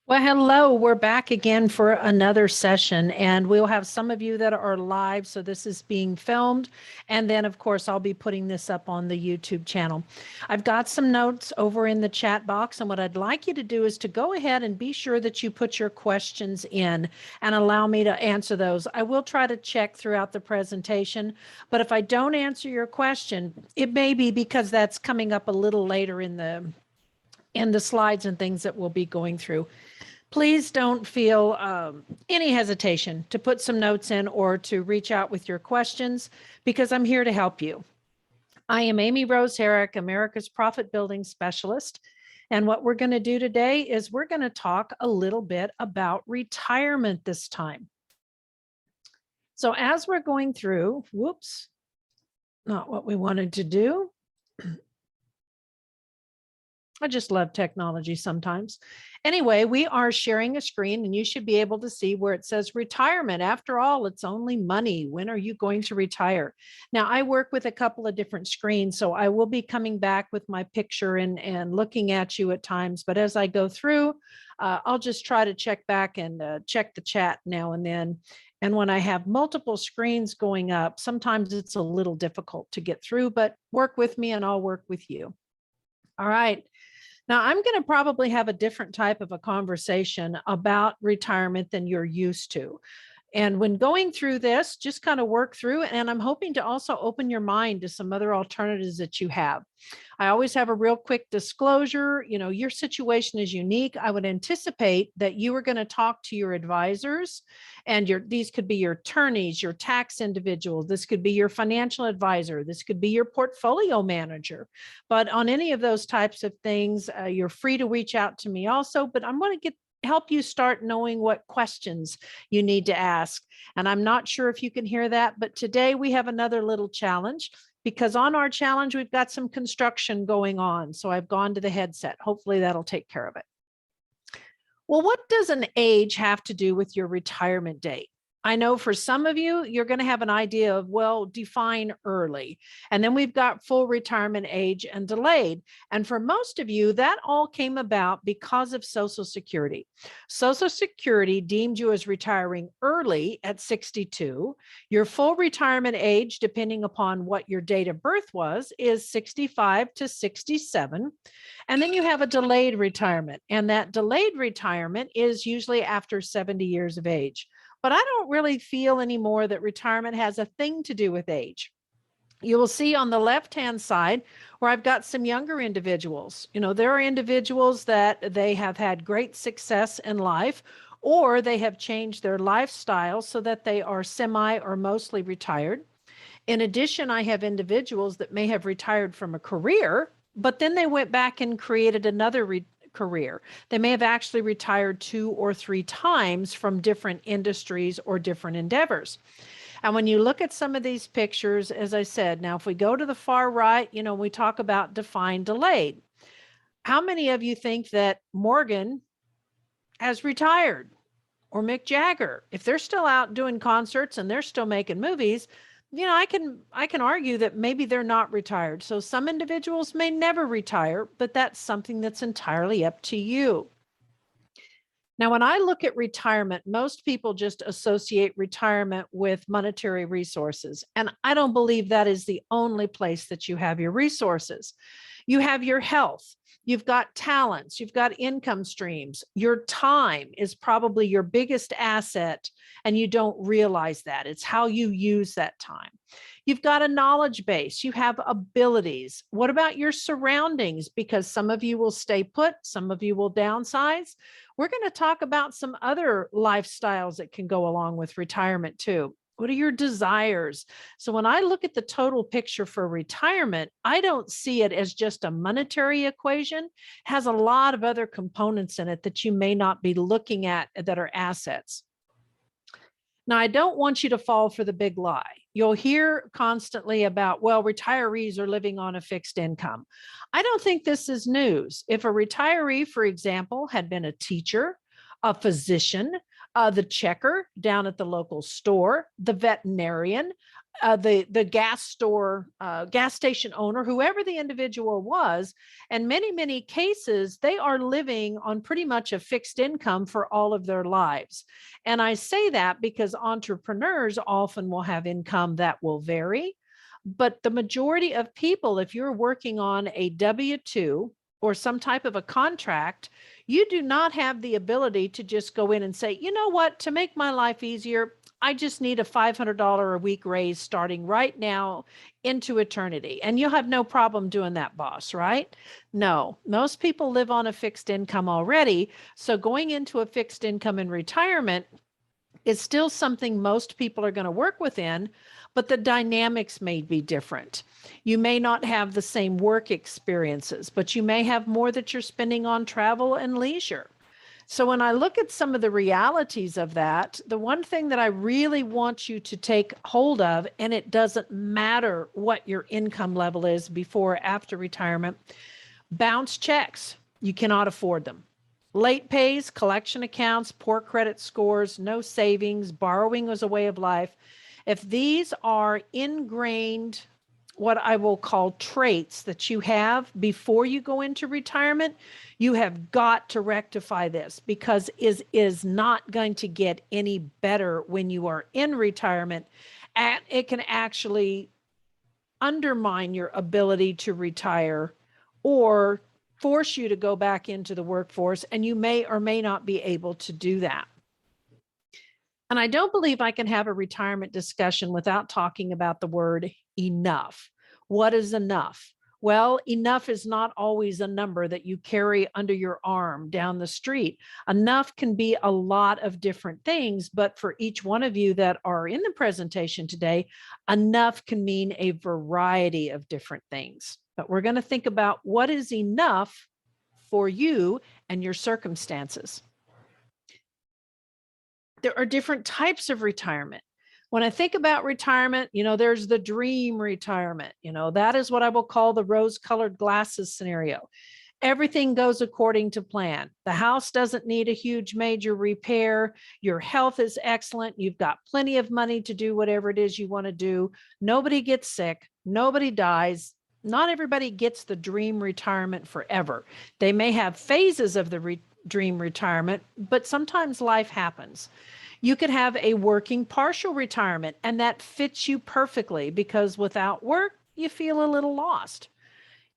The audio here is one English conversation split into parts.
Well, hello. We're back again for another session, and we'll have some of you that are live. So this is being filmed. And then, of course, I'll be putting this up on the YouTube channel. I've got some notes over in the chat box. And what I'd like you to do is to go ahead and be sure that you put your questions in and allow me to answer those. I will try to check throughout the presentation, but if I don't answer your question, it may be because that's coming up a little later in the slides and things that we'll be going through. Please don't feel any hesitation to put some notes in or to reach out with your questions because I'm here to help you. I am Amy Rose Herrick, America's Profit Building Specialist. And what we're going to do today is we're going to talk a little bit about retirement this time. So as we're going through, whoops, not what we wanted to do. I just love technology sometimes. Anyway, we are sharing a screen and you should be able to see where it says retirement. After all, it's only money. When are you going to retire? Now, I work with a couple of different screens, so I will be coming back with my picture and looking at you at times. But as I go through, I'll just try to check back and check the chat now and then. And when I have multiple screens going up, sometimes it's a little difficult to get through, but work with me and I'll work with you. All right. Now, I'm going to probably have a different type of a conversation about retirement than you're used to. And when going through this, just kind of work through, and I'm hoping to also open your mind to some other alternatives that you have. I always have a real quick disclosure. You know, your situation is unique. I would anticipate that you are going to talk to your advisors, and these could be your attorneys, your tax individuals. This could be your financial advisor. This could be your portfolio manager. But on any of those types of things, you're free to reach out to me also. But I'm going to help you start knowing what questions you need to ask. And I'm not sure if you can hear that, but today we have another little challenge because on our challenge, we've got some construction going on. So I've gone to the headset. Hopefully that'll take care of it. Well, what does an age have to do with your retirement date? I know for some of you, you're going to have an idea of, well, define early. And then we've got full retirement age and delayed. And for most of you, that all came about because of Social Security. Social Security deemed you as retiring early at 62. Your full retirement age, depending upon what your date of birth was, is 65 to 67. And then you have a delayed retirement. And that delayed retirement is usually after 70 years of age. But I don't really feel anymore that retirement has a thing to do with age. You will see on the left-hand side where I've got some younger individuals. You know, there are individuals that they have had great success in life, or they have changed their lifestyle so that they are semi or mostly retired. In addition, I have individuals that may have retired from a career, but then they went back and created another career. They may have actually retired 2 or 3 times from different industries or different endeavors. And when you look at some of these pictures, as I said, now if we go to the far right, you know, we talk about defined delayed. How many of you think that Morgan has retired, or Mick Jagger? If they're still out doing concerts and they're still making movies, you know, I can argue that maybe they're not retired. So some individuals may never retire, but that's something that's entirely up to you. Now, when I look at retirement, most people just associate retirement with monetary resources. And I don't believe that is the only place that you have your resources. You have your health. You've got talents, you've got income streams. Your time is probably your biggest asset, and you don't realize that. It's how you use that time. You've got a knowledge base, you have abilities. What about your surroundings? Because some of you will stay put, some of you will downsize. We're going to talk about some other lifestyles that can go along with retirement too. What are your desires? So when I look at the total picture for retirement, I don't see it as just a monetary equation. It has a lot of other components in it that you may not be looking at that are assets. Now, I don't want you to fall for the big lie. You'll hear constantly about, well, retirees are living on a fixed income. I don't think this is news. If a retiree, for example, had been a teacher, a physician, the checker down at the local store, the veterinarian, the gas station owner, whoever the individual was. And many cases, they are living on pretty much a fixed income for all of their lives. And I say that because entrepreneurs often will have income that will vary. But the majority of people, if you're working on a W-2 or some type of a contract, you do not have the ability to just go in and say, you know what, to make my life easier, I just need a $500 a week raise starting right now into eternity. And you'll have no problem doing that, boss, right? No, most people live on a fixed income already. So going into a fixed income in retirement is still something most people are going to work within, but the dynamics may be different. You may not have the same work experiences, but you may have more that you're spending on travel and leisure. So when I look at some of the realities of that, the one thing that I really want you to take hold of, and it doesn't matter what your income level is before or after retirement, bounce checks, you cannot afford them. Late pays, collection accounts, poor credit scores, no savings, borrowing as a way of life. If these are ingrained, what I will call traits that you have before you go into retirement, you have got to rectify this, because it is not going to get any better when you are in retirement. And it can actually undermine your ability to retire or force you to go back into the workforce, and you may or may not be able to do that. And I don't believe I can have a retirement discussion without talking about the word enough. What is enough? Well, enough is not always a number that you carry under your arm down the street. Enough can be a lot of different things, but for each one of you that are in the presentation today, enough can mean a variety of different things. But we're going to think about what is enough for you and your circumstances. There are different types of retirement. When I think about retirement, there's the dream retirement. That is what I will call the rose-colored glasses scenario. Everything goes according to plan. The house doesn't need a huge major repair. Your health is excellent. You've got plenty of money to do whatever it is you want to do. Nobody gets sick. Nobody dies. Not everybody gets the dream retirement forever. They may have phases of the dream retirement, but sometimes life happens. You could have a working partial retirement, and that fits you perfectly, because without work, you feel a little lost.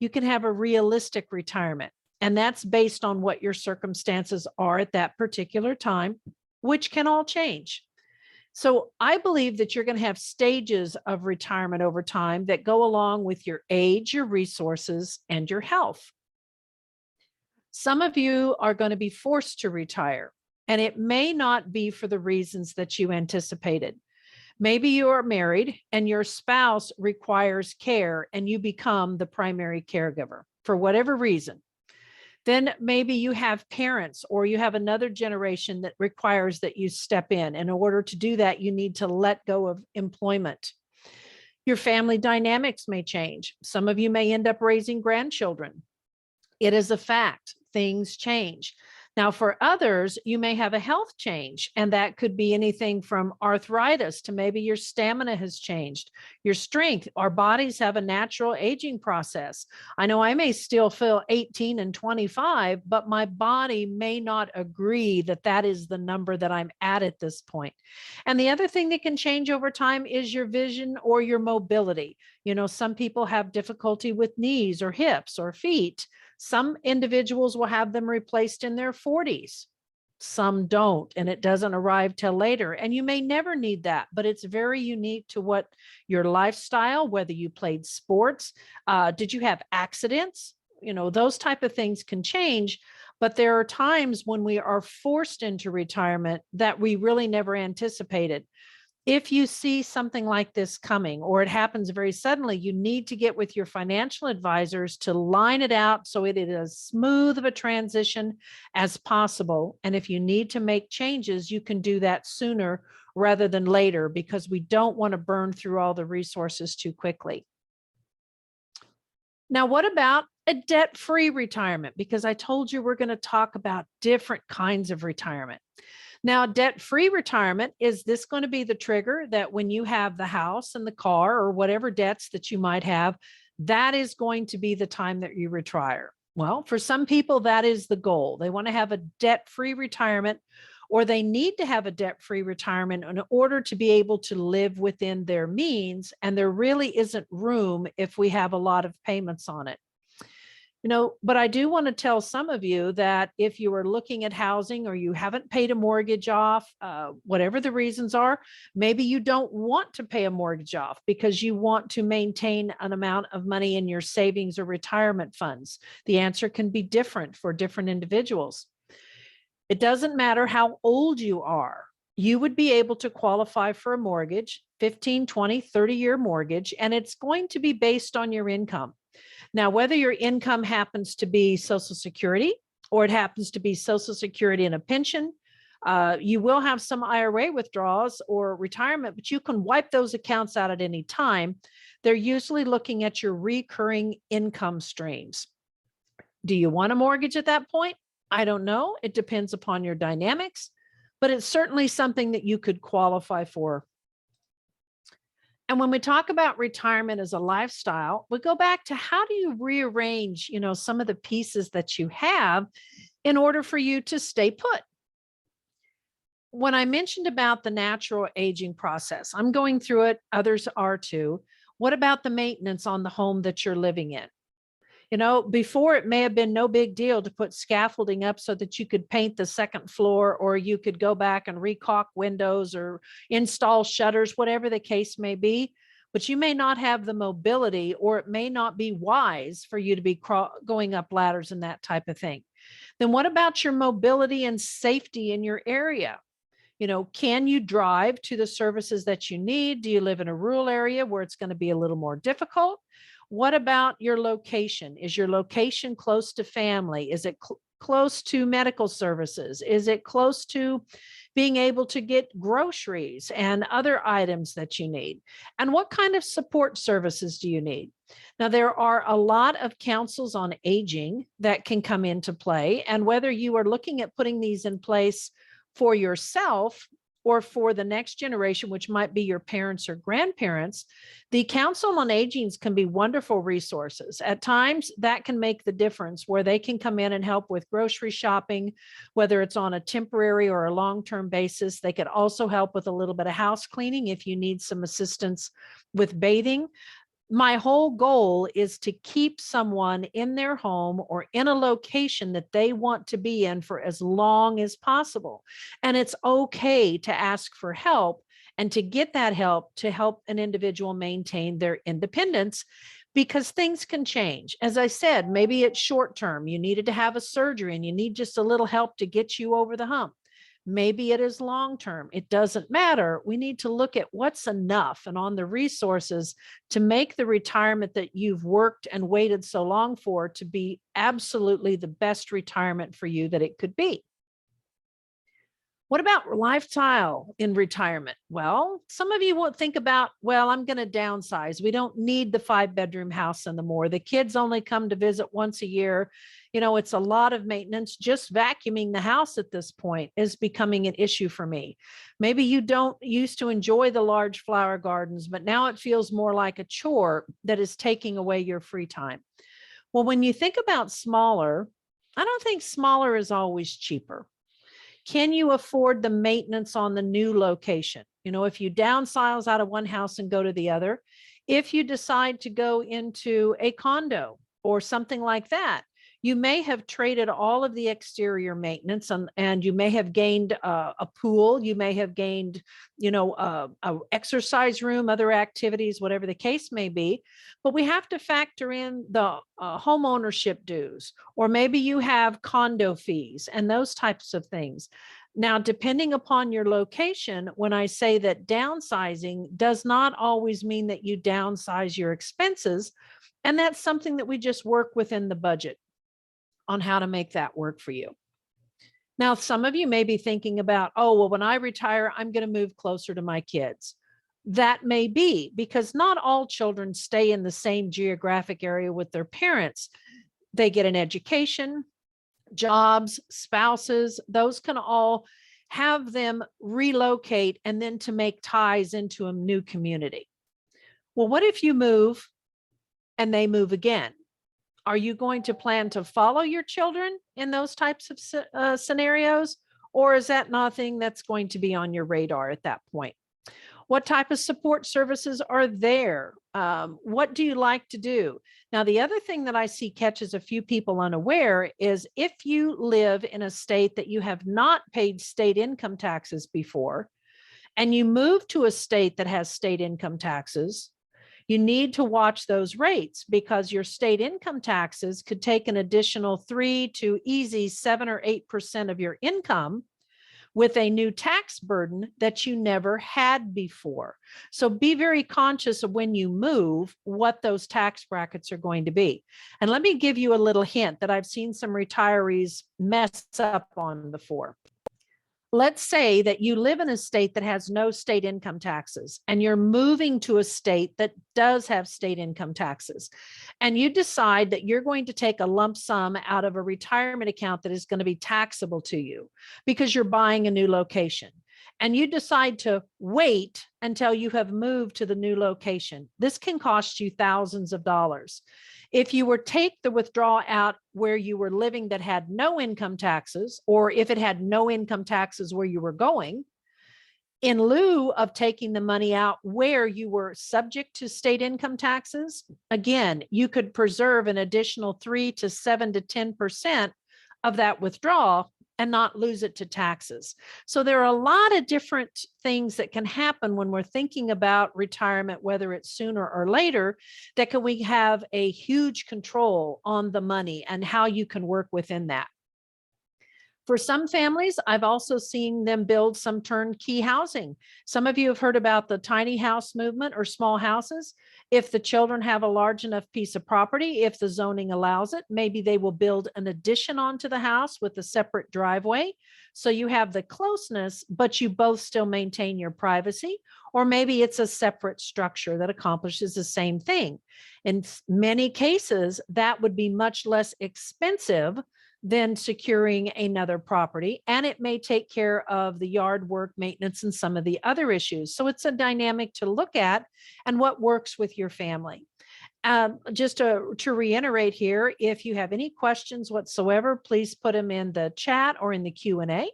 You can have a realistic retirement, and that's based on what your circumstances are at that particular time, which can all change. So I believe that you're going to have stages of retirement over time that go along with your age, your resources, and your health. Some of you are going to be forced to retire, and it may not be for the reasons that you anticipated. Maybe you are married and your spouse requires care and you become the primary caregiver for whatever reason. Then maybe you have parents or you have another generation that requires that you step in. In order to do that, you need to let go of employment. Your family dynamics may change. Some of you may end up raising grandchildren. It is a fact. Things change. Now, for others, you may have a health change, and that could be anything from arthritis to maybe your stamina has changed, your strength. Our bodies have a natural aging process. I know I may still feel 18 and 25, but my body may not agree that that is the number that I'm at this point. And the other thing that can change over time is your vision or your mobility. Some people have difficulty with knees or hips or feet. Some individuals will have them replaced in their 40s. Some don't, and it doesn't arrive till later. And you may never need that, but it's very unique to what your lifestyle, whether you played sports, did you have accidents? Those type of things can change. But there are times when we are forced into retirement that we really never anticipated. If you see something like this coming, or it happens very suddenly, you need to get with your financial advisors to line it out so it is as smooth of a transition as possible. And if you need to make changes, you can do that sooner rather than later, because we don't want to burn through all the resources too quickly. Now, what about a debt-free retirement? Because I told you we're going to talk about different kinds of retirement. Now, debt-free retirement, is this going to be the trigger that when you have the house and the car or whatever debts that you might have, that is going to be the time that you retire? Well, for some people, that is the goal. They want to have a debt-free retirement, or they need to have a debt-free retirement in order to be able to live within their means. And there really isn't room if we have a lot of payments on it. But I do want to tell some of you that if you are looking at housing or you haven't paid a mortgage off, whatever the reasons are, maybe you don't want to pay a mortgage off because you want to maintain an amount of money in your savings or retirement funds. The answer can be different for different individuals. It doesn't matter how old you are. You would be able to qualify for a mortgage, 15, 20, 30-year mortgage, and it's going to be based on your income. Now, whether your income happens to be Social Security or it happens to be Social Security and a pension, you will have some IRA withdrawals or retirement, but you can wipe those accounts out at any time. They're usually looking at your recurring income streams. Do you want a mortgage at that point? I don't know. It depends upon your dynamics, but it's certainly something that you could qualify for. And when we talk about retirement as a lifestyle, we go back to how do you rearrange, some of the pieces that you have in order for you to stay put. When I mentioned about the natural aging process, I'm going through it, others are too. What about the maintenance on the home that you're living in? Before it may have been no big deal to put scaffolding up so that you could paint the second floor, or you could go back and recaulk windows or install shutters, whatever the case may be. But you may not have the mobility, or it may not be wise for you to be going up ladders and that type of thing. Then what about your mobility and safety in your area? Can you drive to the services that you need? Do you live in a rural area where it's going to be a little more difficult? What about your location? Is your location close to family? Is it close to medical services? Is it close to being able to get groceries and other items that you need? And what kind of support services do you need? Now, there are a lot of councils on aging that can come into play. And whether you are looking at putting these in place for yourself or for the next generation, which might be your parents or grandparents, the Council on Aging can be wonderful resources. At times, that can make the difference where they can come in and help with grocery shopping, whether it's on a temporary or a long-term basis. They could also help with a little bit of house cleaning if you need some assistance with bathing. My whole goal is to keep someone in their home or in a location that they want to be in for as long as possible. And it's okay to ask for help and to get that help to help an individual maintain their independence, because things can change. As I said, maybe it's short term. You needed to have a surgery and you need just a little help to get you over the hump. Maybe it is long term. It doesn't matter. We need to look at what's enough and on the resources to make the retirement that you've worked and waited so long for to be absolutely the best retirement for you that it could be. What about lifestyle in retirement? Well, some of you will think about, well, I'm going to downsize. We don't need the 5-bedroom house anymore. The kids only come to visit once a year. It's a lot of maintenance. Just vacuuming the house at this point is becoming an issue for me. Maybe you don't used to enjoy the large flower gardens, but now it feels more like a chore that is taking away your free time. Well, when you think about smaller, I don't think smaller is always cheaper. Can you afford the maintenance on the new location? If you downsize out of one house and go to the other, if you decide to go into a condo or something like that, you may have traded all of the exterior maintenance and you may have gained a pool. You may have gained, a exercise room, other activities, whatever the case may be. But we have to factor in the home ownership dues, or maybe you have condo fees and those types of things. Now, depending upon your location, when I say that downsizing does not always mean that you downsize your expenses. And that's something that we just work within the budget on how to make that work for you. Now, some of you may be thinking about, oh, well, when I retire, I'm going to move closer to my kids. That may be because not all children stay in the same geographic area with their parents. They get an education, jobs, spouses, those can all have them relocate and then to make ties into a new community. Well, what if you move and they move again? Are you going to plan to follow your children in those types of scenarios? Or is that nothing that's going to be on your radar at that point? What type of support services are there? What do you like to do? Now, the other thing that I see catches a few people unaware is if you live in a state that you have not paid state income taxes before, and you move to a state that has state income taxes, you need to watch those rates because your state income taxes could take an additional 3 to easy 7 or 8% of your income with a new tax burden that you never had before. So be very conscious of when you move, what those tax brackets are going to be. And let me give you a little hint that I've seen some retirees mess up on before. Let's say that you live in a state that has no state income taxes and you're moving to a state that does have state income taxes. And you decide that you're going to take a lump sum out of a retirement account that is going to be taxable to you because you're buying a new location. And you decide to wait until you have moved to the new location. This can cost you thousands of dollars. If you were take the withdrawal out where you were living that had no income taxes, or if it had no income taxes where you were going, in lieu of taking the money out where you were subject to state income taxes, again, you could preserve an additional 3 to 7 to 10% of that withdrawal and not lose it to taxes. So there are a lot of different things that can happen when we're thinking about retirement, whether it's sooner or later, that can we have a huge control on the money and how you can work within that. For some families, I've also seen them build some turnkey housing. Some of you have heard about the tiny house movement or small houses. If the children have a large enough piece of property, if the zoning allows it, maybe they will build an addition onto the house with a separate driveway. So you have the closeness, but you both still maintain your privacy. Or maybe it's a separate structure that accomplishes the same thing. In many cases, that would be much less expensive than securing another property. And it may take care of the yard work, maintenance, and some of the other issues. So it's a dynamic to look at and what works with your family. Just to reiterate here, if you have any questions whatsoever, please put them in the chat or in the Q&A.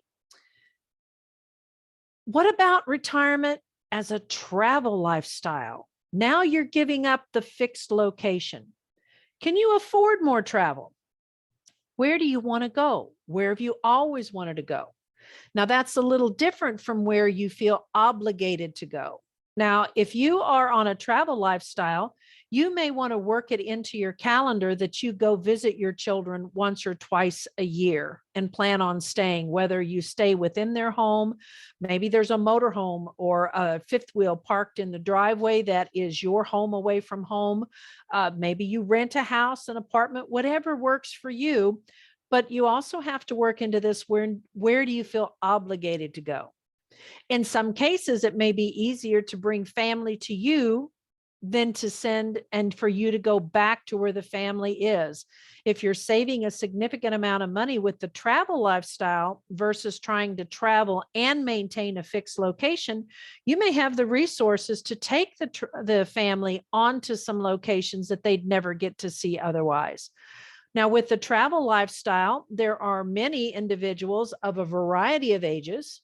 What about retirement as a travel lifestyle? Now you're giving up the fixed location. Can you afford more travel? Where do you want to go? Where have you always wanted to go? Now, that's a little different from where you feel obligated to go. Now, if you are on a travel lifestyle, you may want to work it into your calendar that you go visit your children once or twice a year and plan on staying, whether you stay within their home, maybe there's a motorhome or a fifth wheel parked in the driveway that is your home away from home. Maybe you rent a house, an apartment, whatever works for you. But you also have to work into this where do you feel obligated to go? In some cases, it may be easier to bring family to you than to send and for you to go back to where the family is. If you're saving a significant amount of money with the travel lifestyle versus trying to travel and maintain a fixed location, you may have the resources to take the family onto some locations that they'd never get to see otherwise. Now, with the travel lifestyle, there are many individuals of a variety of ages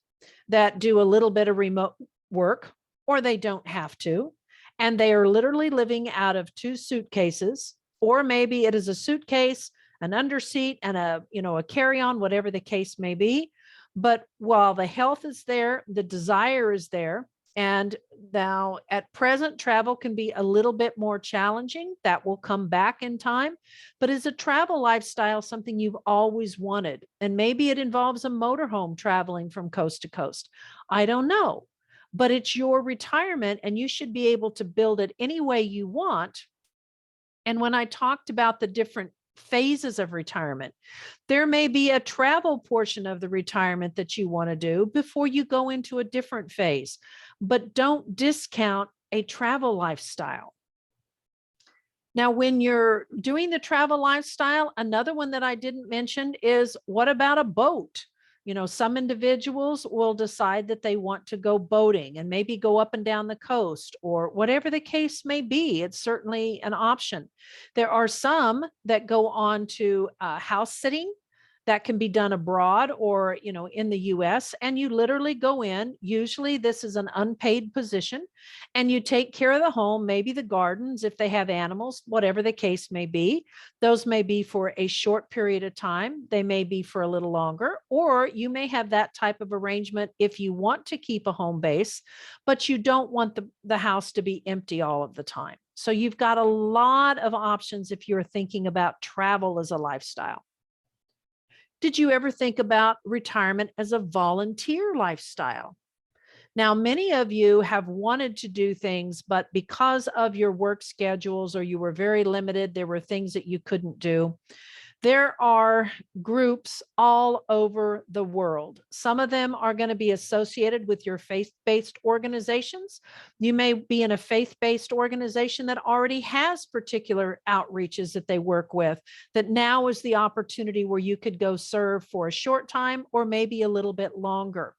that do a little bit of remote work, or they don't have to. And they are literally living out of 2 suitcases, or maybe it is a suitcase, an underseat, and a carry-on, whatever the case may be. But while the health is there, the desire is there. And now at present, travel can be a little bit more challenging. That will come back in time. But is a travel lifestyle something you've always wanted? And maybe it involves a motorhome traveling from coast to coast. I don't know. But it's your retirement and you should be able to build it any way you want. And when I talked about the different phases of retirement, there may be a travel portion of the retirement that you want to do before you go into a different phase, but don't discount a travel lifestyle. Now, when you're doing the travel lifestyle, another one that I didn't mention is what about a boat? Some individuals will decide that they want to go boating and maybe go up and down the coast, or whatever the case may be. It's certainly an option. There are some that go on to house sitting. That can be done abroad or, in the US, and you literally go in. Usually this is an unpaid position, and you take care of the home, maybe the gardens, if they have animals, whatever the case may be. Those may be for a short period of time. They may be for a little longer, or you may have that type of arrangement if you want to keep a home base, but you don't want the house to be empty all of the time. So you've got a lot of options if you're thinking about travel as a lifestyle. Did you ever think about retirement as a volunteer lifestyle? Now, many of you have wanted to do things, but because of your work schedules or you were very limited, there were things that you couldn't do. There are groups all over the world. Some of them are going to be associated with your faith-based organizations. You may be in a faith-based organization that already has particular outreaches that they work with, that now is the opportunity where you could go serve for a short time or maybe a little bit longer.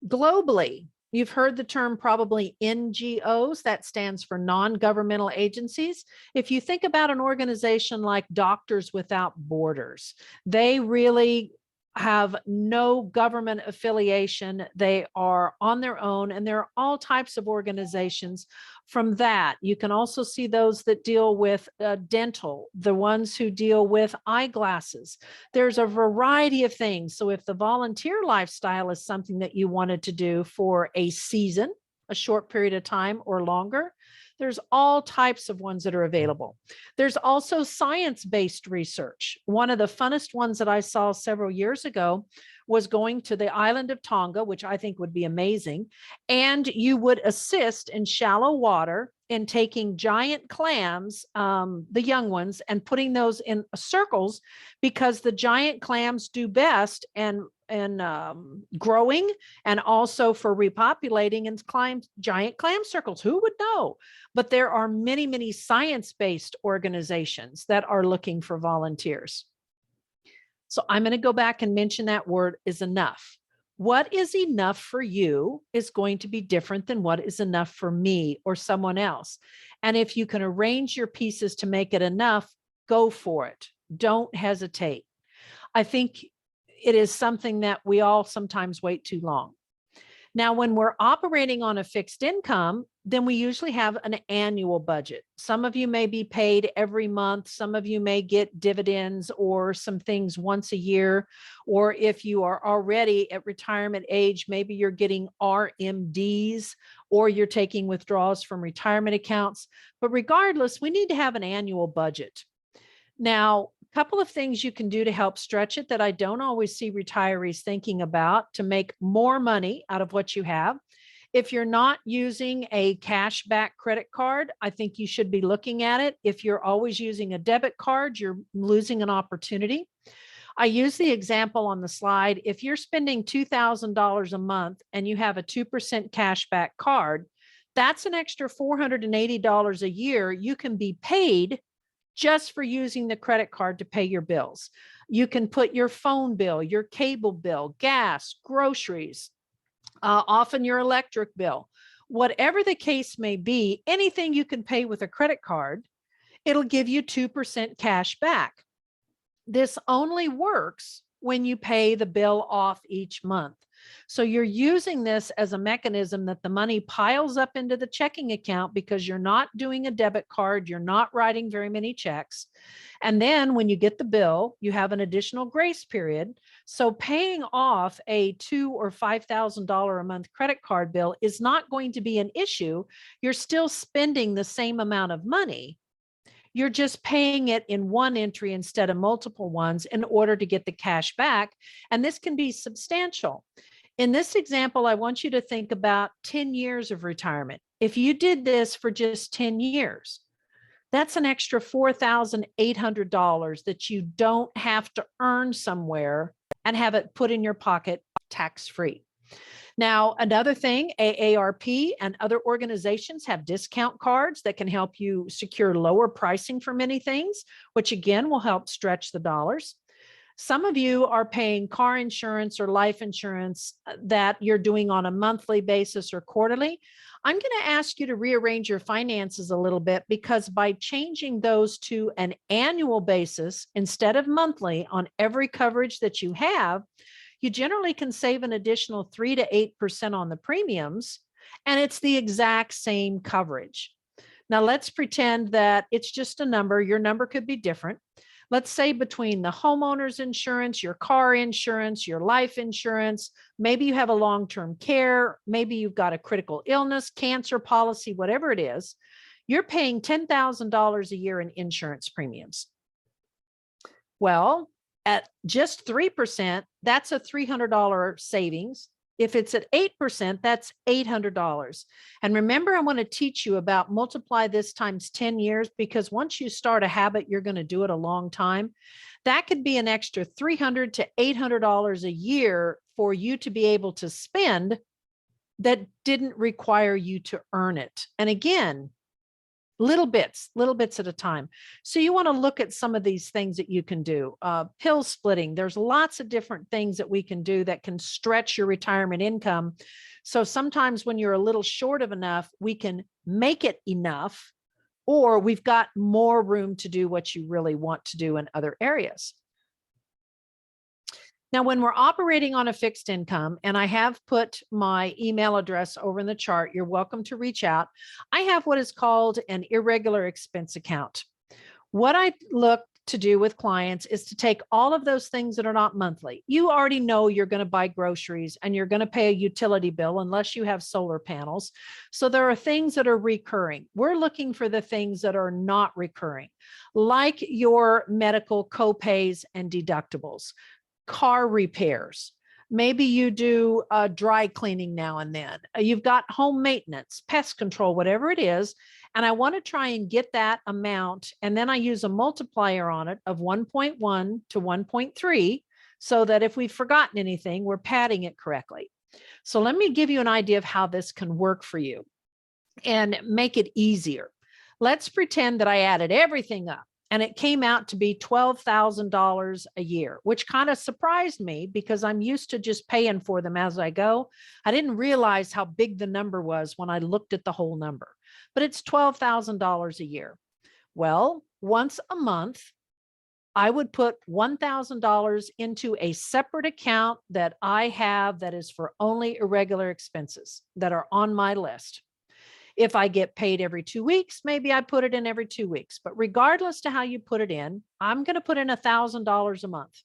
Globally, you've heard the term probably NGOs. That stands for non-governmental agencies. If you think about an organization like Doctors Without Borders, they really have no government affiliation. They are on their own, and there are all types of organizations from that. You can also see those that deal with dental, the ones who deal with eyeglasses. There's a variety of things. So if the volunteer lifestyle is something that you wanted to do for a season, a short period of time or longer, there's all types of ones that are available. There's also science-based research. One of the funnest ones that I saw several years ago was going to the island of Tonga, which I think would be amazing. And you would assist in shallow water in taking giant clams, the young ones, and putting those in circles, because the giant clams do best and growing, and also for repopulating and giant clam circles. Who would know? But there are many, many science-based organizations that are looking for volunteers. So I'm going to go back and mention that word is enough. What is enough for you is going to be different than what is enough for me or someone else. And if you can arrange your pieces to make it enough, go for it. Don't hesitate. I think it is something that we all sometimes wait too long. Now, when we're operating on a fixed income, then we usually have an annual budget. Some of you may be paid every month. Some of you may get dividends or some things once a year. Or if you are already at retirement age, maybe you're getting RMDs or you're taking withdrawals from retirement accounts. But regardless, we need to have an annual budget. Now, a couple of things you can do to help stretch it that I don't always see retirees thinking about to make more money out of what you have. If you're not using a cash back credit card, I think you should be looking at it. If you're always using a debit card, you're losing an opportunity. I use the example on the slide. If you're spending $2,000 a month and you have a 2% cash back card, that's an extra $480 a year you can be paid just for using the credit card to pay your bills. You can put your phone bill, your cable bill, gas, groceries, often your electric bill, whatever the case may be, anything you can pay with a credit card, it'll give you 2% cash back. This only works when you pay the bill off each month. So you're using this as a mechanism that the money piles up into the checking account because you're not doing a debit card, you're not writing very many checks. And then when you get the bill, you have an additional grace period. So paying off a $2,000 or $5,000 a month credit card bill is not going to be an issue. You're still spending the same amount of money. You're just paying it in one entry instead of multiple ones in order to get the cash back. And this can be substantial. In this example, I want you to think about 10 years of retirement. If you did this for just 10 years, that's an extra $4,800 that you don't have to earn somewhere and have it put in your pocket tax-free. Now, another thing, AARP and other organizations have discount cards that can help you secure lower pricing for many things, which again will help stretch the dollars. Some of you are paying car insurance or life insurance that you're doing on a monthly basis or quarterly. I'm going to ask you to rearrange your finances a little bit, because by changing those to an annual basis instead of monthly on every coverage that you have, you generally can save an additional 3 to 8% on the premiums, and it's the exact same coverage. Now, let's pretend that it's just a number. Your number could be different. Let's say between the homeowner's insurance, your car insurance, your life insurance, maybe you have a long-term care, maybe you've got a critical illness, cancer policy, whatever it is, you're paying $10,000 a year in insurance premiums. Well, at just 3%, that's a $300 savings. If it's at 8%, that's $800. And remember, I want to teach you about multiply this times 10 years, because once you start a habit, you're going to do it a long time. That could be an extra $300 to $800 a year for you to be able to spend that didn't require you to earn it. And again, little bits at a time. So you want to look at some of these things that you can do. Pill splitting. There's lots of different things that we can do that can stretch your retirement income. So sometimes when you're a little short of enough, we can make it enough, or we've got more room to do what you really want to do in other areas. Now, when we're operating on a fixed income, and I have put my email address over in the chart, you're welcome to reach out. I have what is called an irregular expense account. What I look to do with clients is to take all of those things that are not monthly. You already know you're going to buy groceries and you're going to pay a utility bill unless you have solar panels. So there are things that are recurring. We're looking for the things that are not recurring, like your medical copays and deductibles, car repairs. Maybe you do dry cleaning now and then. You've got home maintenance, pest control, whatever it is. And I want to try and get that amount. And then I use a multiplier on it of 1.1 to 1.3, so that if we've forgotten anything, we're padding it correctly. So let me give you an idea of how this can work for you and make it easier. Let's pretend that I added everything up, and it came out to be $12,000 a year, which kind of surprised me because I'm used to just paying for them as I go. I didn't realize how big the number was when I looked at the whole number, but it's $12,000 a year. Well, once a month, I would put $1,000 into a separate account that I have that is for only irregular expenses that are on my list. If I get paid every 2 weeks, maybe I put it in every 2 weeks. But regardless to how you put it in, I'm going to put in $1,000 a month.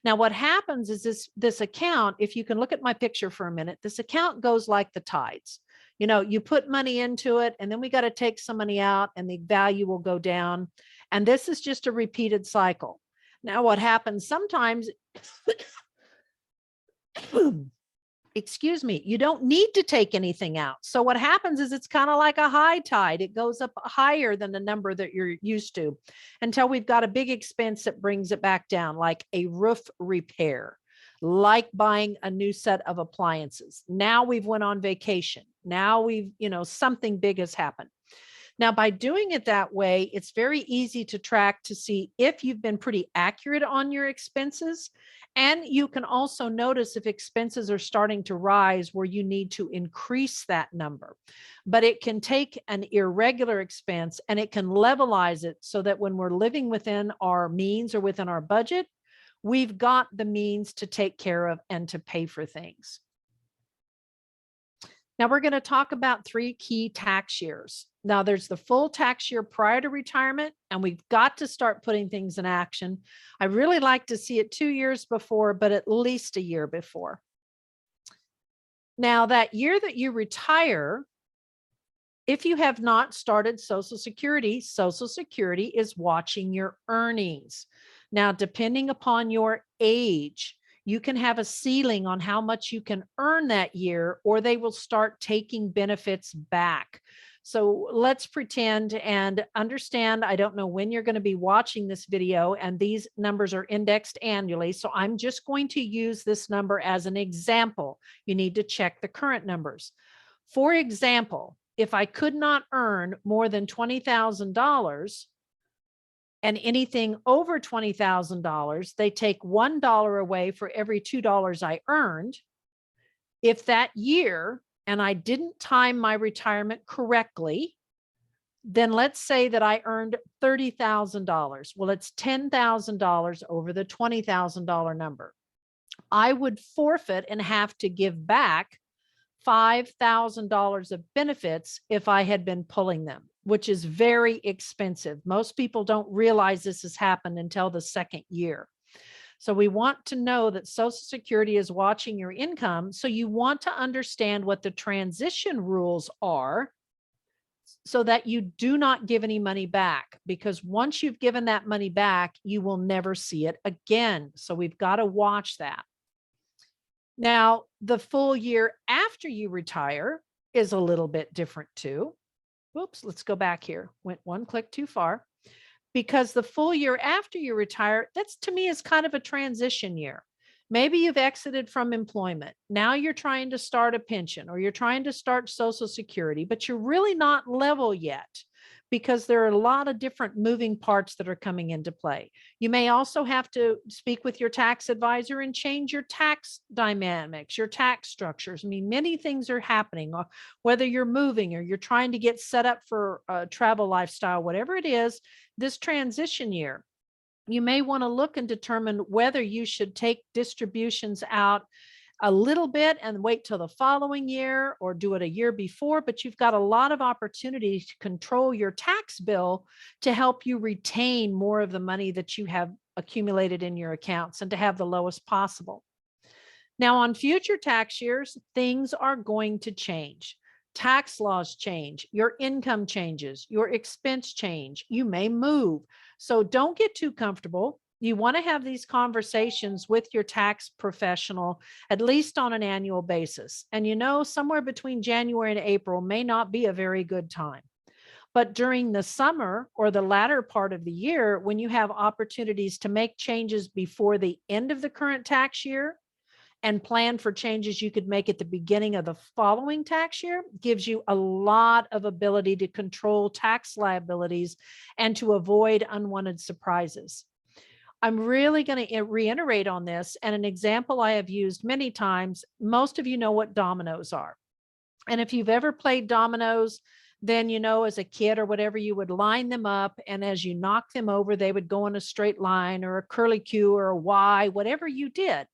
Now, what happens is this account, if you can look at my picture for a minute, this account goes like the tides. You know, you put money into it, and then we got to take some money out, and the value will go down. And this is just a repeated cycle. Now, what happens sometimes, excuse me, you don't need to take anything out. So what happens is it's kind of like a high tide. It goes up higher than the number that you're used to until we've got a big expense that brings it back down, like a roof repair, like buying a new set of appliances. Now we've went on vacation. Now we've, something big has happened. Now, by doing it that way, it's very easy to track to see if you've been pretty accurate on your expenses. And you can also notice if expenses are starting to rise where you need to increase that number. But it can take an irregular expense and it can levelize it so that when we're living within our means or within our budget, we've got the means to take care of and to pay for things. Now we're going to talk about 3 key tax years. Now there's the full tax year prior to retirement, and we've got to start putting things in action. I really like to see it 2 years before, but at least a year before. Now that year that you retire, if you have not started Social Security is watching your earnings. Now, depending upon your age, you can have a ceiling on how much you can earn that year, or they will start taking benefits back. So let's pretend and understand, I don't know when you're going to be watching this video, and these numbers are indexed annually. So I'm just going to use this number as an example. You need to check the current numbers. For example, if I could not earn more than $20,000 And anything over $20,000, they take $1 away for every $2 I earned. If that year and I didn't time my retirement correctly, then let's say that I earned $30,000. Well, it's $10,000 over the $20,000 number. I would forfeit and have to give back $5,000 of benefits if I had been pulling them, which is very expensive. Most people don't realize this has happened until the second year. So we want to know that Social Security is watching your income. So you want to understand what the transition rules are so that you do not give any money back, because once you've given that money back, you will never see it again. So we've got to watch that. Now, the full year after you retire is a little bit different too. Whoops, let's go back here. Went one click too far. Because the full year after you retire, that's to me is kind of a transition year. Maybe you've exited from employment. Now you're trying to start a pension or you're trying to start Social Security, but you're really not level yet because there are a lot of different moving parts that are coming into play. You may also have to speak with your tax advisor and change your tax dynamics, your tax structures. I mean, many things are happening, whether you're moving or you're trying to get set up for a travel lifestyle, whatever it is, this transition year, you may want to look and determine whether you should take distributions out a little bit and wait till the following year or do it a year before, but you've got a lot of opportunity to control your tax bill to help you retain more of the money that you have accumulated in your accounts and to have the lowest possible. Now, on future tax years, things are going to change. Tax laws change, your income changes, your expense change, you may move. So don't get too comfortable. You want to have these conversations with your tax professional, at least on an annual basis. And somewhere between January and April may not be a very good time. But during the summer or the latter part of the year, when you have opportunities to make changes before the end of the current tax year and plan for changes you could make at the beginning of the following tax year, gives you a lot of ability to control tax liabilities and to avoid unwanted surprises. I'm really going to reiterate on this, and an example I have used many times. Most of you know what dominoes are. And if you've ever played dominoes, then as a kid or whatever, you would line them up, and as you knock them over, they would go in a straight line or a curly Q or a Y, whatever you did.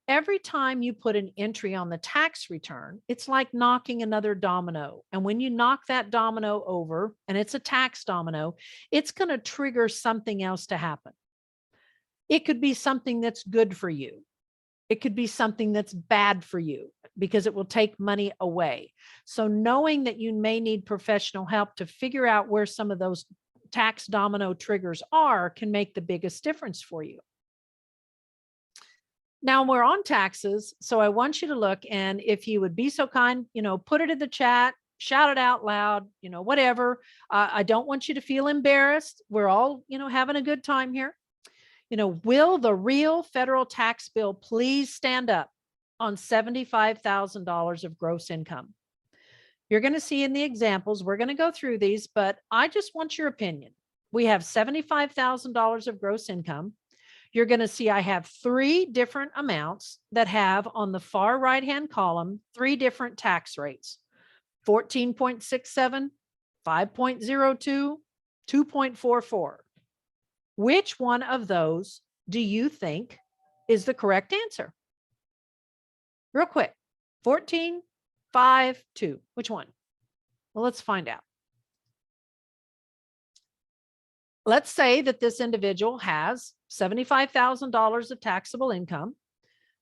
Every time you put an entry on the tax return, it's like knocking another domino. And when you knock that domino over, and it's a tax domino, it's going to trigger something else to happen. It could be something that's good for you. It could be something that's bad for you because it will take money away. So knowing that you may need professional help to figure out where some of those tax domino triggers are can make the biggest difference for you. Now we're on taxes. So I want you to look, and if you would be so kind, put it in the chat, shout it out loud, whatever. I don't want you to feel embarrassed. We're all, having a good time here. Will the real federal tax bill please stand up on $75,000 of gross income? You're going to see in the examples, we're going to go through these, but I just want your opinion. We have $75,000 of gross income. You're going to see I have three different amounts that have on the far right-hand column, three different tax rates: 14.67, 5.02, 2.44. Which one of those do you think is the correct answer? Real quick, 14, 5, 2. Which one? Well, let's find out. Let's say that this individual has $75,000 of taxable income.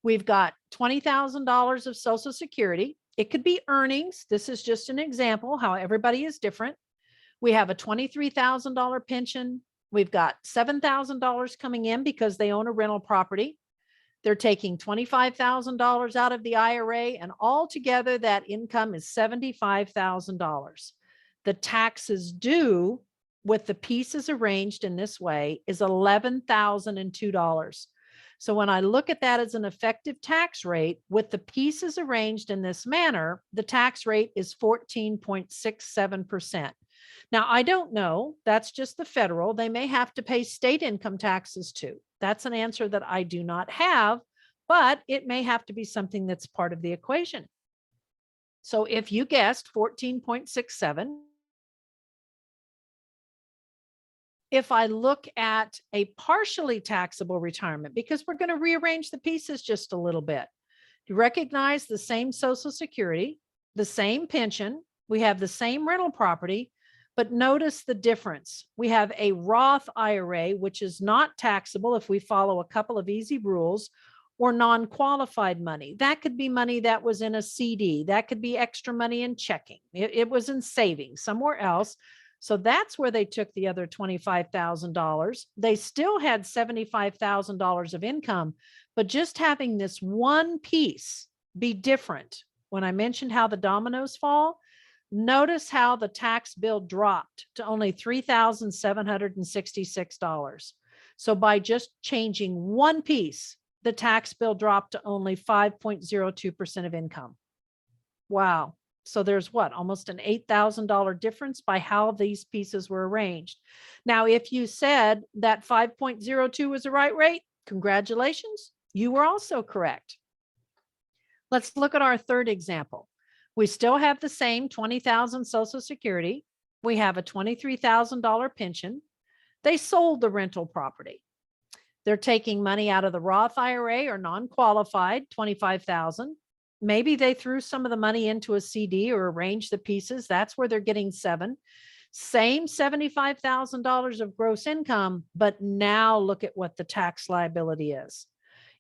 We've got $20,000 of Social Security. It could be earnings. This is just an example how everybody is different. We have a $23,000 pension. We've got $7,000 coming in because they own a rental property. They're taking $25,000 out of the IRA, and altogether that income is $75,000. The taxes due with the pieces arranged in this way is $11,002. So when I look at that as an effective tax rate with the pieces arranged in this manner, the tax rate is 14.67%. Now, I don't know. That's just the federal. They may have to pay state income taxes too. That's an answer that I do not have, but it may have to be something that's part of the equation. So if you guessed 14.67, if I look at a partially taxable retirement, because we're going to rearrange the pieces just a little bit, you recognize the same Social Security, the same pension, we have the same rental property, but notice the difference. We have a Roth IRA, which is not taxable if we follow a couple of easy rules, or non-qualified money. That could be money that was in a CD. That could be extra money in checking. It was in savings somewhere else. So that's where they took the other $25,000. They still had $75,000 of income, but just having this one piece be different. When I mentioned how the dominoes fall, notice how the tax bill dropped to only $3,766. So by just changing one piece, the tax bill dropped to only 5.02% of income. Wow. So there's what, almost an $8,000 difference by how these pieces were arranged. Now, if you said that 5.02 was the right rate, congratulations, you were also correct. Let's look at our third example. We still have the same $20,000 Social Security. We have a $23,000 pension. They sold the rental property. They're taking money out of the Roth IRA or non-qualified, $25,000. Maybe they threw some of the money into a CD or arranged the pieces. That's where they're getting $7,000. Same $75,000 of gross income, but now look at what the tax liability is.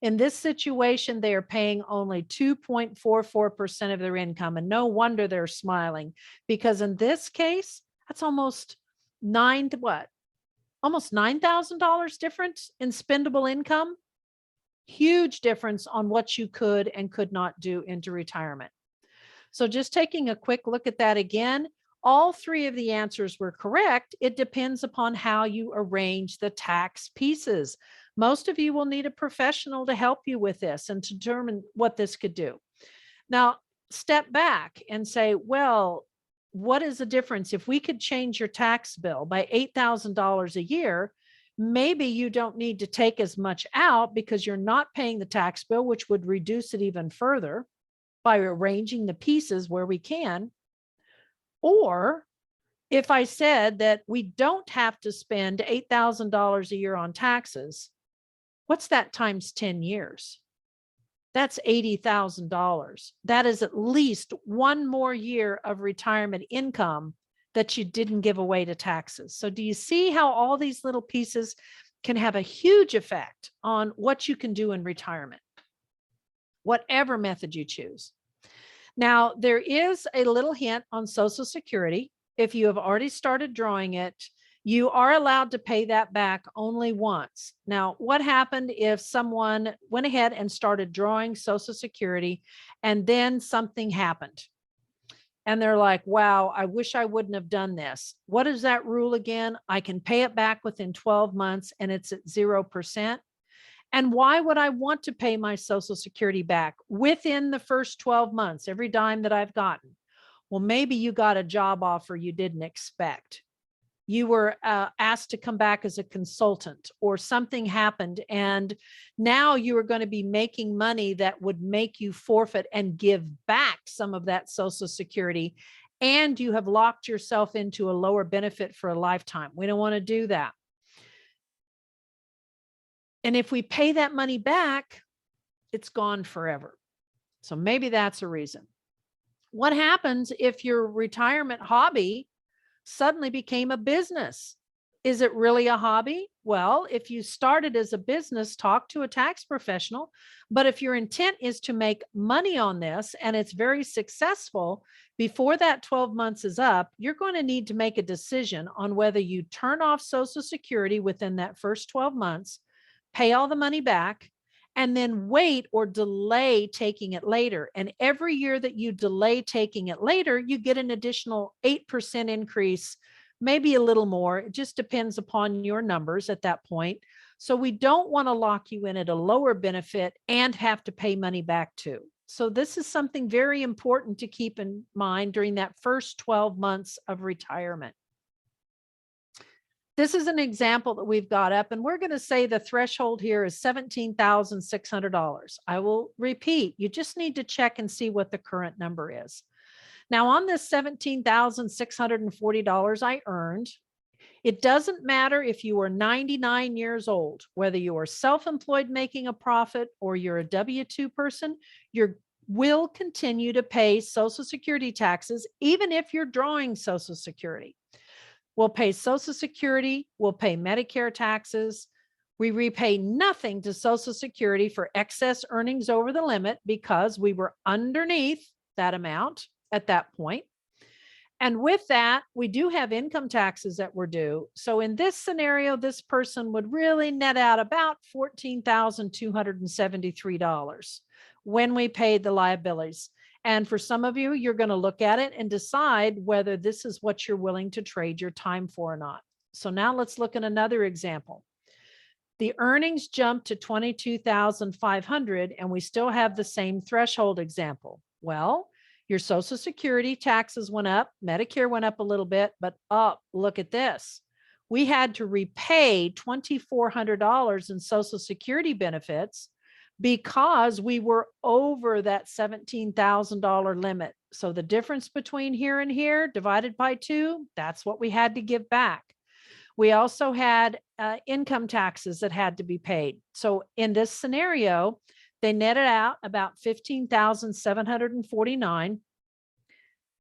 In this situation, they are paying only 2.44% of their income. And no wonder they're smiling, because in this case, that's almost almost $9,000 difference in spendable income. Huge difference on what you could and could not do into retirement. So just taking a quick look at that again, all three of the answers were correct. It depends upon how you arrange the tax pieces. Most of you will need a professional to help you with this and to determine what this could do. Now, step back and say, well, what is the difference? If we could change your tax bill by $8,000 a year, maybe you don't need to take as much out because you're not paying the tax bill, which would reduce it even further by arranging the pieces where we can. Or if I said that we don't have to spend $8,000 a year on taxes, what's that times 10 years? That's $80,000. That is at least one more year of retirement income that you didn't give away to taxes. So do you see how all these little pieces can have a huge effect on what you can do in retirement, whatever method you choose? Now, there is a little hint on Social Security. If you have already started drawing it, you are allowed to pay that back only once. Now, what happened if someone went ahead and started drawing Social Security and then something happened? And they're like, wow, I wish I wouldn't have done this. What is that rule again? I can pay it back within 12 months and it's at 0%. And why would I want to pay my Social Security back within the first 12 months, every dime that I've gotten? Well, maybe you got a job offer you didn't expect. You were asked to come back as a consultant, or something happened, and now you are going to be making money that would make you forfeit and give back some of that Social Security, and you have locked yourself into a lower benefit for a lifetime. We don't want to do that. And if we pay that money back, it's gone forever. So maybe that's a reason. What happens if your retirement hobby suddenly became a business? Is it really a hobby? Well, if you started as a business, talk to a tax professional. But if your intent is to make money on this and it's very successful, before that 12 months is up, you're going to need to make a decision on whether you turn off Social Security within that first 12 months, pay all the money back, and then wait or delay taking it later. And every year that you delay taking it later, you get an additional 8% increase, maybe a little more. It just depends upon your numbers at that point. So we don't want to lock you in at a lower benefit and have to pay money back too. So this is something very important to keep in mind during that first 12 months of retirement. This is an example that we've got up, and we're going to say the threshold here is $17,600. I will repeat, you just need to check and see what the current number is. Now, on this $17,640 I earned, it doesn't matter if you are 99 years old, whether you are self-employed making a profit or you're a W-2 person, you will continue to pay Social Security taxes, even if you're drawing Social Security. We'll pay Social Security, we'll pay Medicare taxes. We repay nothing to Social Security for excess earnings over the limit because we were underneath that amount at that point. And with that, we do have income taxes that were due. So in this scenario, this person would really net out about $14,273 when we paid the liabilities. And for some of you, you're going to look at it and decide whether this is what you're willing to trade your time for or not. So now let's look at another example. The earnings jumped to $22,500 and we still have the same threshold example. Well, your Social Security taxes went up, Medicare went up a little bit, but look at this. We had to repay $2,400 in Social Security benefits because we were over that $17,000 limit. So the difference between here and here divided by 2, that's what we had to give back. We also had income taxes that had to be paid. So in this scenario, they netted out about $15,749.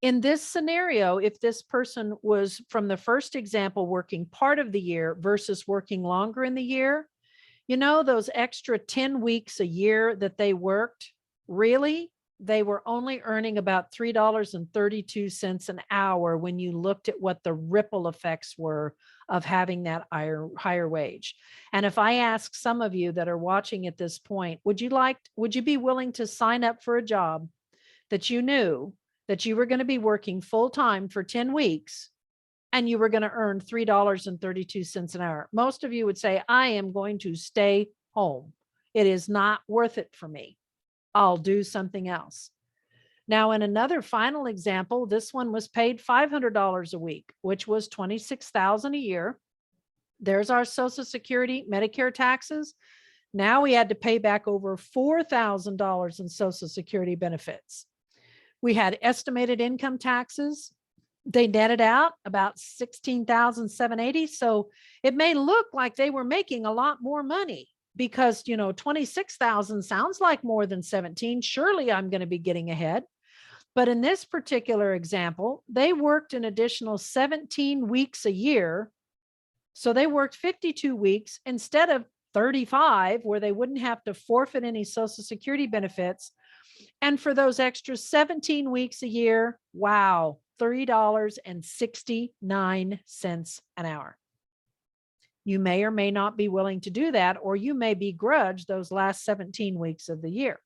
In this scenario, if this person was from the first example working part of the year versus working longer in the year, you know, those extra 10 weeks a year that they worked, really, they were only earning about $3.32 an hour when you looked at what the ripple effects were of having that higher wage. And if I ask some of you that are watching at this point, would you be willing to sign up for a job that you knew that you were going to be working full time for 10 weeks and you were going to earn $3.32 an hour? Most of you would say, I am going to stay home. It is not worth it for me. I'll do something else. Now, in another final example, this one was paid $500 a week, which was $26,000 a year. There's our Social Security, Medicare taxes. Now we had to pay back over $4,000 in Social Security benefits. We had estimated income taxes. They netted out about $16,780. So it may look like they were making a lot more money because, you know, 26,000 sounds like more than 17. Surely I'm going to be getting ahead. But in this particular example, they worked an additional 17 weeks a year. So they worked 52 weeks instead of 35, where they wouldn't have to forfeit any Social Security benefits. And for those extra 17 weeks a year, wow, $3.69 an hour. You may or may not be willing to do that, or you may begrudge those last 17 weeks of the year.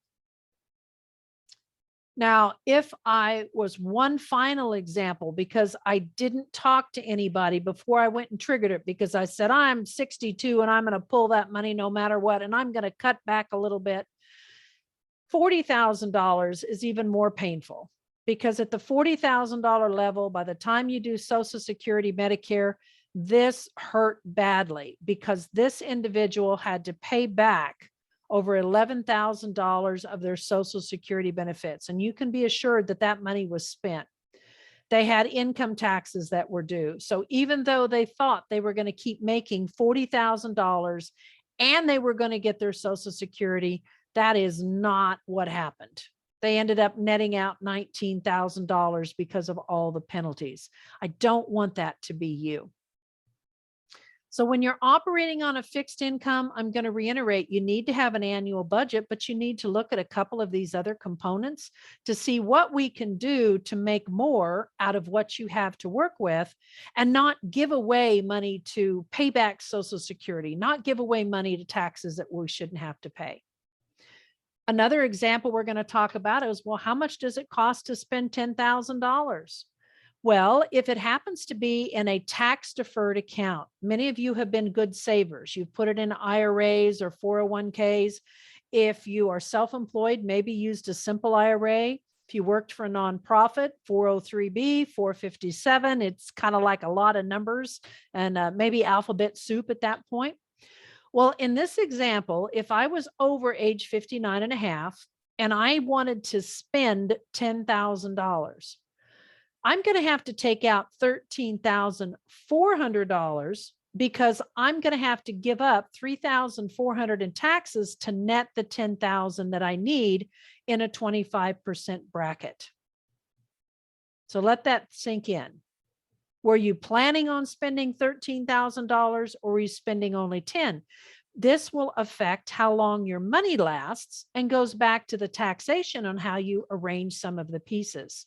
Now, if I was one final example, because I didn't talk to anybody before I went and triggered it, because I said, I'm 62 and I'm going to pull that money no matter what, and I'm going to cut back a little bit. $40,000 is even more painful, because at the $40,000 level, by the time you do Social Security, Medicare, this hurt badly because this individual had to pay back over $11,000 of their Social Security benefits. And you can be assured that that money was spent. They had income taxes that were due. So even though they thought they were going to keep making $40,000 and they were going to get their Social Security, that is not what happened. They ended up netting out $19,000 because of all the penalties. I don't want that to be you. So when you're operating on a fixed income, I'm going to reiterate, you need to have an annual budget, but you need to look at a couple of these other components to see what we can do to make more out of what you have to work with and not give away money to pay back Social Security, not give away money to taxes that we shouldn't have to pay. Another example we're going to talk about is, well, how much does it cost to spend $10,000? Well, if it happens to be in a tax deferred account, many of you have been good savers. You've put it in IRAs or 401ks. If you are self-employed, maybe used a simple IRA. If you worked for a nonprofit, 403B, 457, it's kind of like a lot of numbers and maybe alphabet soup at that point. Well, in this example, if I was over age 59 and a half and I wanted to spend $10,000, I'm going to have to take out $13,400 because I'm going to have to give up $3,400 in taxes to net the $10,000 that I need in a 25% bracket. So let that sink in. Were you planning on spending $13,000 or were you spending only 10? This will affect how long your money lasts and goes back to the taxation on how you arrange some of the pieces.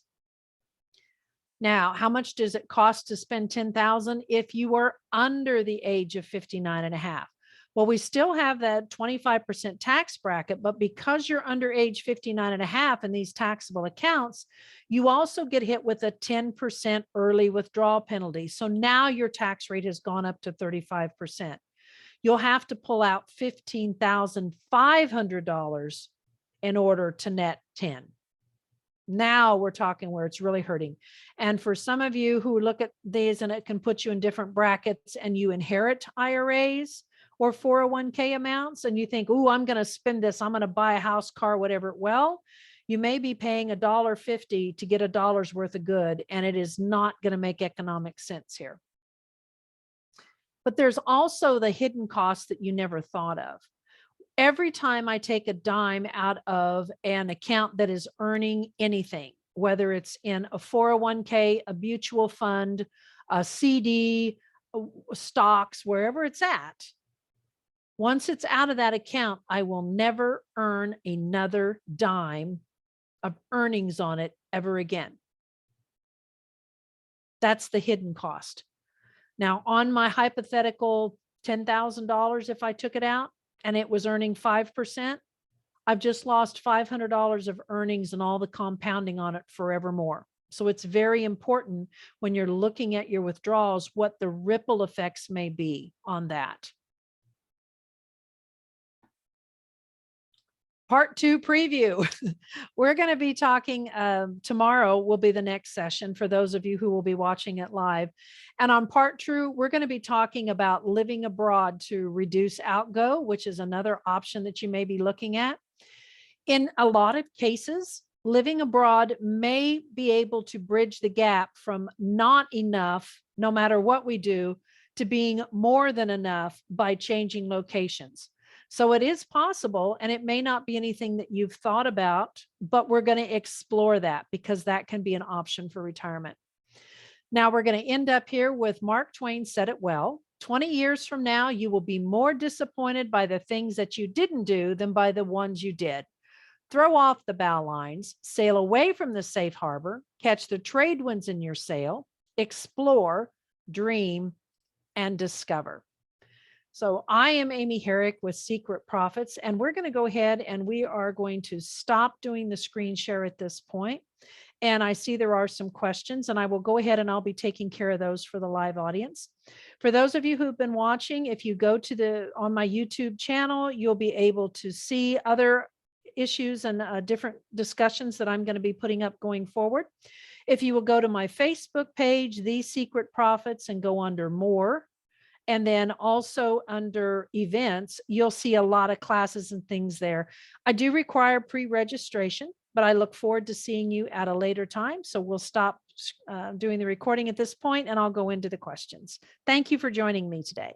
Now, how much does it cost to spend $10,000 if you are under the age of 59 and a half? Well, we still have that 25% tax bracket, but because you're under age 59 and a half in these taxable accounts, you also get hit with a 10% early withdrawal penalty. So now your tax rate has gone up to 35%. You'll have to pull out $15,500 in order to net 10. Now we're talking where it's really hurting. And for some of you who look at these and it can put you in different brackets and you inherit IRAs or 401k amounts and you think, oh, I'm going to spend this, I'm going to buy a house, car, whatever. Well, you may be paying $1.50 to get $1 worth of good, and it is not going to make economic sense here. But there's also the hidden costs that you never thought of. Every time I take a dime out of an account that is earning anything, whether it's in a 401k, a mutual fund, a CD, stocks, wherever it's at, once it's out of that account, I will never earn another dime of earnings on it ever again. That's the hidden cost. Now, on my hypothetical $10,000, if I took it out and it was earning 5%, I've just lost $500 of earnings and all the compounding on it forevermore. So it's very important when you're looking at your withdrawals, what the ripple effects may be on that. Part 2 preview. We're going to be talking tomorrow will be the next session for those of you who will be watching it live. And on part 2, we're going to be talking about living abroad to reduce outgo, which is another option that you may be looking at. In a lot of cases, living abroad may be able to bridge the gap from not enough, no matter what we do, to being more than enough by changing locations. So it is possible, and it may not be anything that you've thought about, but we're going to explore that because that can be an option for retirement. Now we're going to end up here with Mark Twain said it well. 20 years from now, you will be more disappointed by the things that you didn't do than by the ones you did. Throw off the bow lines, sail away from the safe harbor, catch the trade winds in your sail, explore, dream, and discover. So I am Amy Herrick with Secret Profits, and we're going to go ahead and we are going to stop doing the screen share at this point. And I see there are some questions, and I will go ahead and I'll be taking care of those for the live audience. For those of you who've been watching, if you go to on my YouTube channel, you'll be able to see other issues and different discussions that I'm going to be putting up going forward. If you will go to my Facebook page, The Secret Profits, and go under more, and then also under events, you'll see a lot of classes and things there. I do require pre-registration, but I look forward to seeing you at a later time. So we'll stop doing the recording at this point, and I'll go into the questions. Thank you for joining me today.